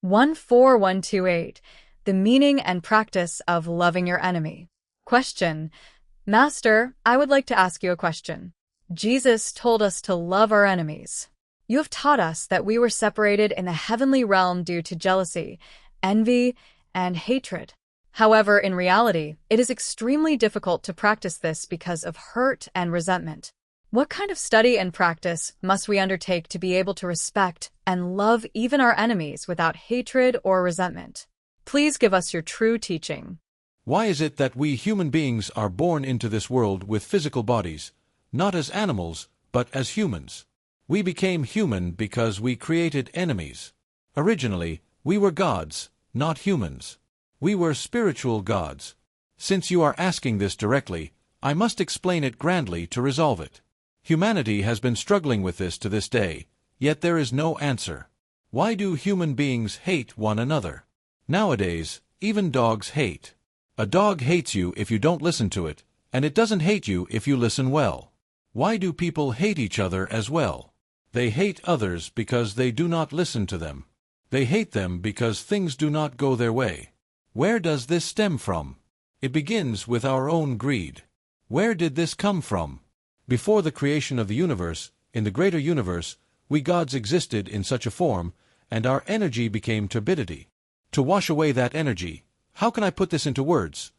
14128. The meaning and practice of loving your enemy. Question. Master, I would like to ask you a question. Jesus told us to love our enemies. You have taught us that we were separated in the heavenly realm due to jealousy, envy, and hatred. However, in reality, it is extremely difficult to practice this because of hurt and resentment. What kind of study and practice must we undertake to be able to respect and love even our enemies without hatred or resentment? Please give us your true teaching. Why is it that we human beings are born into this world with physical bodies, not as animals, but as humans? We became human because we created enemies. Originally, we were gods, not humans. We were spiritual gods. Since you are asking this directly, I must explain it grandly to resolve it. Humanity has been struggling with this to this day, yet there is no answer. Why do human beings hate one another? Nowadays, even dogs hate. A dog hates you if you don't listen to it, and it doesn't hate you if you listen well. Why do people hate each other as well? They hate others because they do not listen to them. They hate them because things do not go their way. Where does this stem from? It begins with our own greed. Where did this come from? Before the creation of the universe, in the greater universe, we gods existed in such a form, and our energy became turbidity. To wash away that energy, how can I put this into words?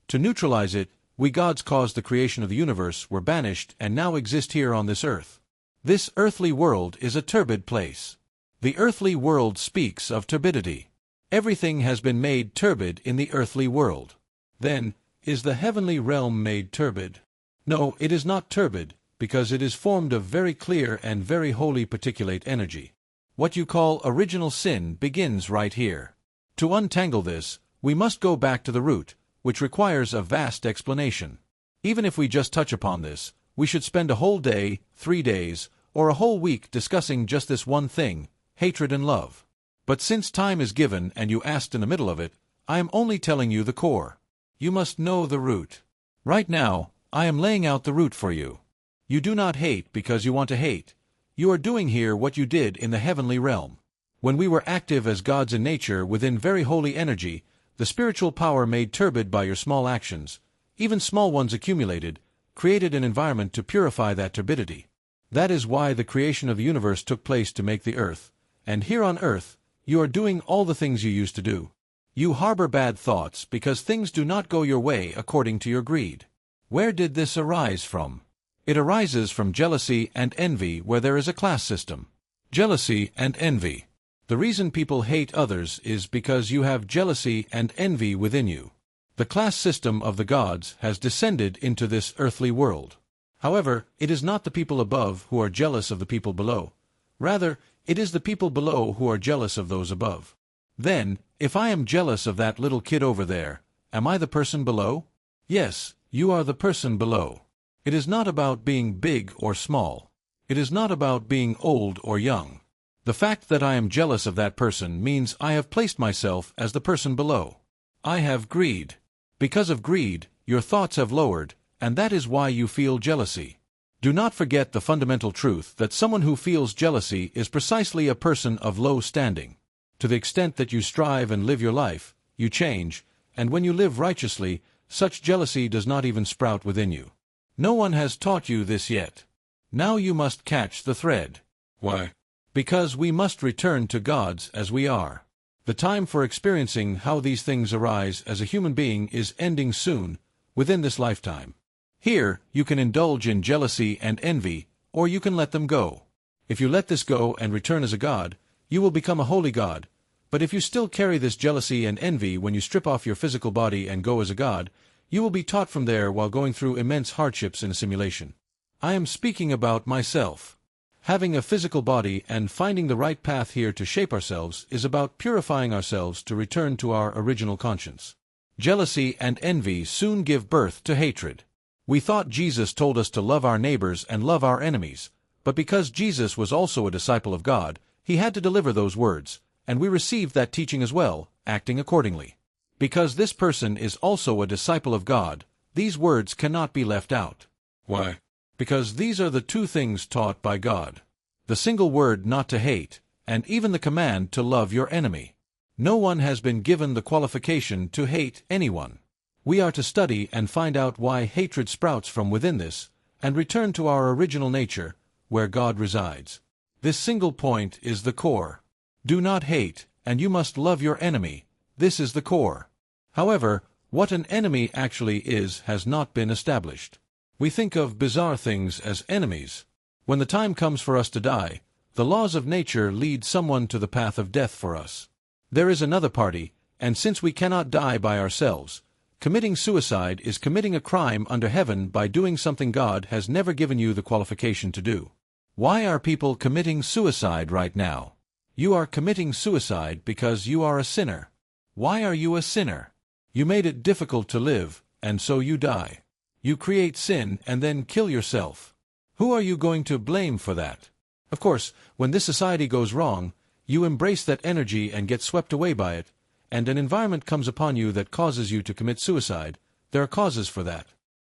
To neutralize it, we gods caused the creation of the universe, were banished, and now exist here on this earth. This earthly world is a turbid place. The earthly world speaks of turbidity. Everything has been made turbid in the earthly world. Then, is the heavenly realm made turbid? No, it is not turbid, because it is formed of very clear and very holy particulate energy. What you call original sin begins right here. To untangle this, we must go back to the root, which requires a vast explanation. Even if we just touch upon this, we should spend a whole day, 3 days, or a whole week discussing just this one thing, hatred and love. But since time is given and you asked in the middle of it, I am only telling you the core. You must know the root. Right now, I am laying out the root for you. You do not hate because you want to hate. You are doing here what you did in the heavenly realm. When we were active as gods in nature within very holy energy, the spiritual power made turbid by your small actions, even small ones accumulated, created an environment to purify that turbidity. That is why the creation of the universe took place to make the earth, and here on earth, you are doing all the things you used to do. You harbor bad thoughts because things do not go your way according to your greed. Where did this arise from? It arises from jealousy and envy where there is a class system. Jealousy and envy. The reason people hate others is because you have jealousy and envy within you. The class system of the gods has descended into this earthly world. However, it is not the people above who are jealous of the people below. Rather, it is the people below who are jealous of those above. Then, if I am jealous of that little kid over there, am I the person below? Yes, you are the person below. It is not about being big or small. It is not about being old or young. The fact that I am jealous of that person means I have placed myself as the person below. I have greed. Because of greed, your thoughts have lowered, and that is why you feel jealousy. Do not forget the fundamental truth that someone who feels jealousy is precisely a person of low standing. To the extent that you strive and live your life, you change, and when you live righteously, such jealousy does not even sprout within you. No one has taught you this yet. Now you must catch the thread. Why? Because we must return to gods as we are. The time for experiencing how these things arise as a human being is ending soon, within this lifetime. Here, you can indulge in jealousy and envy, or you can let them go. If you let this go and return as a god, you will become a holy god. But if you still carry this jealousy and envy when you strip off your physical body and go as a god, you will be taught from there while going through immense hardships in a simulation. I am speaking about myself. Having a physical body and finding the right path here to shape ourselves is about purifying ourselves to return to our original conscience. Jealousy and envy soon give birth to hatred. We thought Jesus told us to love our neighbors and love our enemies, but because Jesus was also a disciple of God, he had to deliver those words, and we received that teaching as well, acting accordingly. Because this person is also a disciple of God, these words cannot be left out. Why? Because these are the two things taught by God. The single word not to hate, and even the command to love your enemy. No one has been given the qualification to hate anyone. We are to study and find out why hatred sprouts from within this, and return to our original nature, where God resides. This single point is the core. Do not hate, and you must love your enemy. This is the core. However, what an enemy actually is has not been established. We think of bizarre things as enemies. When the time comes for us to die, the laws of nature lead someone to the path of death for us. There is another party, and since we cannot die by ourselves, committing suicide is committing a crime under heaven by doing something God has never given you the qualification to do. Why are people committing suicide right now? You are committing suicide because you are a sinner. Why are you a sinner? You made it difficult to live, and so you die. You create sin and then kill yourself. Who are you going to blame for that? Of course, when this society goes wrong, you embrace that energy and get swept away by it, and an environment comes upon you that causes you to commit suicide. There are causes for that.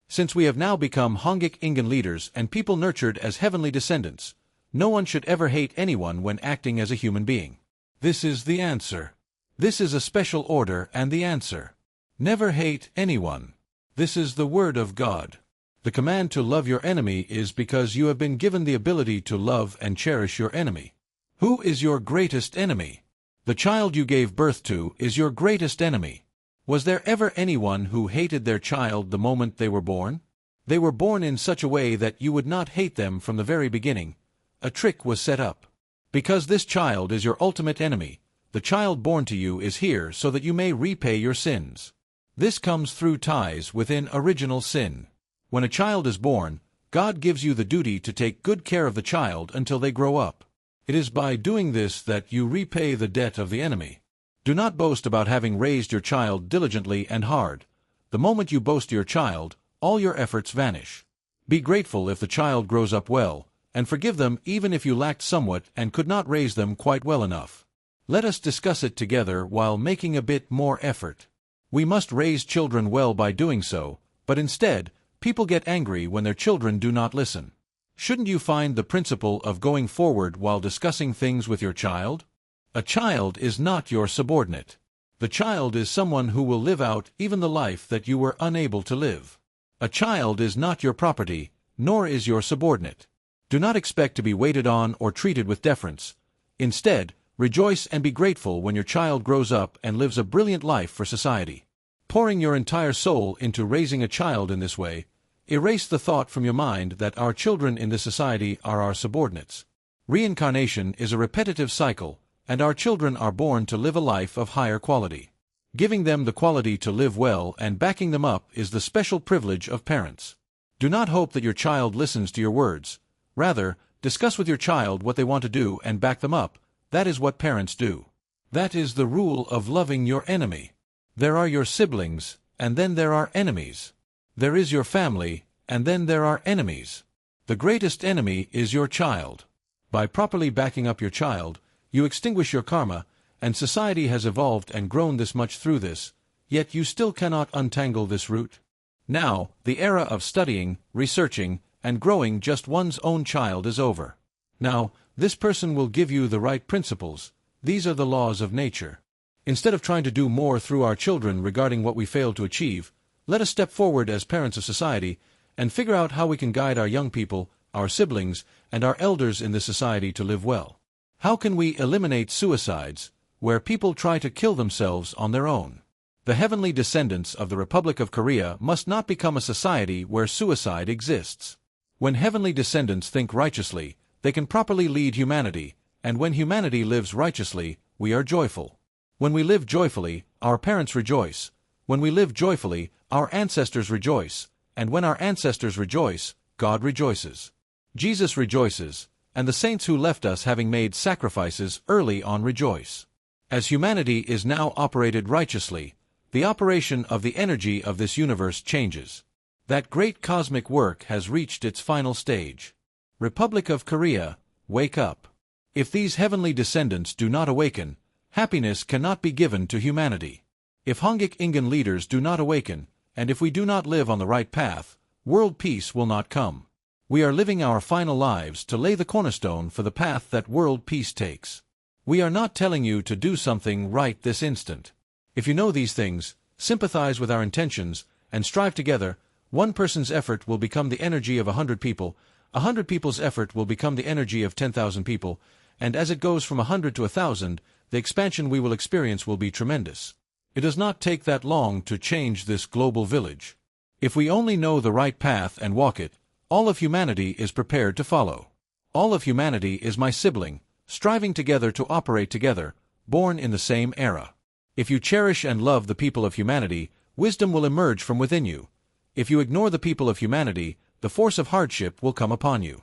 Since we have now become Hongik Ingen leaders and people nurtured as heavenly descendants, no one should ever hate anyone when acting as a human being. This is the answer. This is a special order and the answer. Never hate anyone. This is the word of God. The command to love your enemy is because you have been given the ability to love and cherish your enemy. Who is your greatest enemy? The child you gave birth to is your greatest enemy. Was there ever anyone who hated their child the moment they were born? They were born in such a way that you would not hate them from the very beginning. A trick was set up. Because this child is your ultimate enemy, the child born to you is here so that you may repay your sins. This comes through ties within original sin. When a child is born, God gives you the duty to take good care of the child until they grow up. It is by doing this that you repay the debt of the enemy. Do not boast about having raised your child diligently and hard. The moment you boast your child, all your efforts vanish. Be grateful if the child grows up well, and forgive them even if you lacked somewhat and could not raise them quite well enough. Let us discuss it together while making a bit more effort. We must raise children well by doing so, but instead, people get angry when their children do not listen. Shouldn't you find the principle of going forward while discussing things with your child? A child is not your subordinate. The child is someone who will live out even the life that you were unable to live. A child is not your property, nor is your subordinate. Do not expect to be waited on or treated with deference. Instead, rejoice and be grateful when your child grows up and lives a brilliant life for society. Pouring your entire soul into raising a child in this way, erase the thought from your mind that our children in this society are our subordinates. Reincarnation is a repetitive cycle, and our children are born to live a life of higher quality. Giving them the quality to live well and backing them up is the special privilege of parents. Do not hope that your child listens to your words. Rather, discuss with your child what they want to do and back them up. That is what parents do. That is the rule of loving your enemy. There are your siblings, and then there are enemies. There is your family, and then there are enemies. The greatest enemy is your child. By properly backing up your child, you extinguish your karma, and society has evolved and grown this much through this, yet you still cannot untangle this root. Now, the era of studying, researching, and growing just one's own child is over. Now, this person will give you the right principles. These are the laws of nature. Instead of trying to do more through our children regarding what we failed to achieve, let us step forward as parents of society and figure out how we can guide our young people, our siblings, and our elders in this society to live well. How can we eliminate suicides, where people try to kill themselves on their own? The heavenly descendants of the Republic of Korea must not become a society where suicide exists. When heavenly descendants think righteously, they can properly lead humanity, and when humanity lives righteously, we are joyful. When we live joyfully, our parents rejoice. When we live joyfully, our ancestors rejoice. And when our ancestors rejoice, God rejoices. Jesus rejoices, and the saints who left us having made sacrifices early on rejoice. As humanity is now operated righteously, the operation of the energy of this universe changes. That great cosmic work has reached its final stage. Republic of Korea, wake up. If these heavenly descendants do not awaken, happiness cannot be given to humanity. If Hongik Ingen leaders do not awaken, and if we do not live on the right path, world peace will not come. We are living our final lives to lay the cornerstone for the path that world peace takes. We are not telling you to do something right this instant. If you know these things, sympathize with our intentions, and strive together, one person's effort will become the energy of 100 people, 100 people's effort will become the energy of 10,000 people, and as it goes from 100 to 1,000, the expansion we will experience will be tremendous. It does not take that long to change this global village. If we only know the right path and walk it, all of humanity is prepared to follow. All of humanity is my sibling, striving together to operate together, born in the same era. If you cherish and love the people of humanity, wisdom will emerge from within you. If you ignore the people of humanity, the force of hardship will come upon you.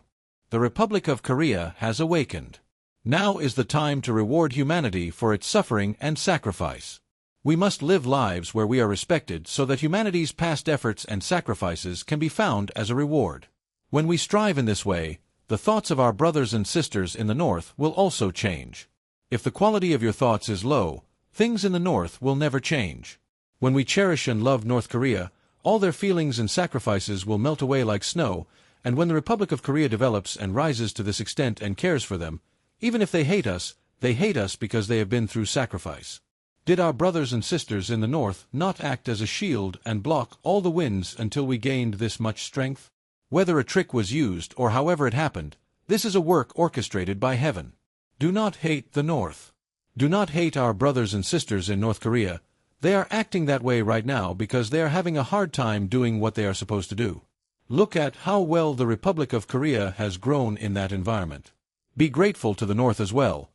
The Republic of Korea has awakened. Now is the time to reward humanity for its suffering and sacrifice. We must live lives where we are respected so that humanity's past efforts and sacrifices can be found as a reward. When we strive in this way, the thoughts of our brothers and sisters in the North will also change. If the quality of your thoughts is low, things in the North will never change. When we cherish and love North Korea, all their feelings and sacrifices will melt away like snow, and when the Republic of Korea develops and rises to this extent and cares for them, even if they hate us because they have been through sacrifice. Did our brothers and sisters in the North not act as a shield and block all the winds until we gained this much strength? Whether a trick was used or however it happened, this is a work orchestrated by heaven. Do not hate the North. Do not hate our brothers and sisters in North Korea. They are acting that way right now because they are having a hard time doing what they are supposed to do. Look at how well the Republic of Korea has grown in that environment. Be grateful to the North as well.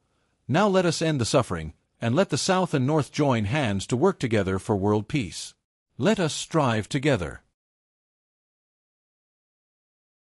Now let us end the suffering, and let the South and North join hands to work together for world peace. Let us strive together.